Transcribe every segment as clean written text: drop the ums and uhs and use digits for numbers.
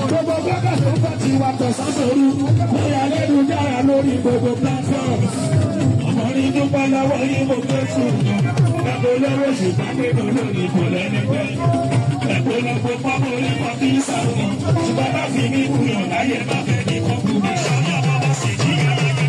Gbogbo gbọ́dọ̀ tó bá ti wà tọ̀sán sórí. lórí gbogbo platforms. Ọmọ ní dúpẹ́ lọ́wọ́ yìí mo gbé tù. Ẹ̀kọ́ lọ́wọ́ ṣùgbọ́n pé mo lórí kò lẹ́ni pẹ́. Ẹ̀kọ́ lọ́pọ̀ pápọ̀ orí kọ́kí sàrùn. Ṣùgbọ́n bá fi mí wúyàn láyé bá fẹ́ ní kọ́kú mi. Ṣọ́yà bàbá sì jí ayẹyẹ.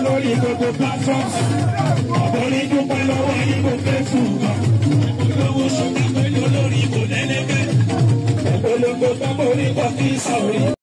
Lórí gbogbo platforms, ọ̀pọ̀ ní dúpẹ́ lọ́wọ́ ìbò fẹ́sù kan. Olówó ṣùgbọ́n pẹ̀lú olórí ìbò lẹ́lẹ́gbẹ́. Ẹ̀pọ̀lọpọ̀ tọ́pọ̀ orí kọ́kí sàórí.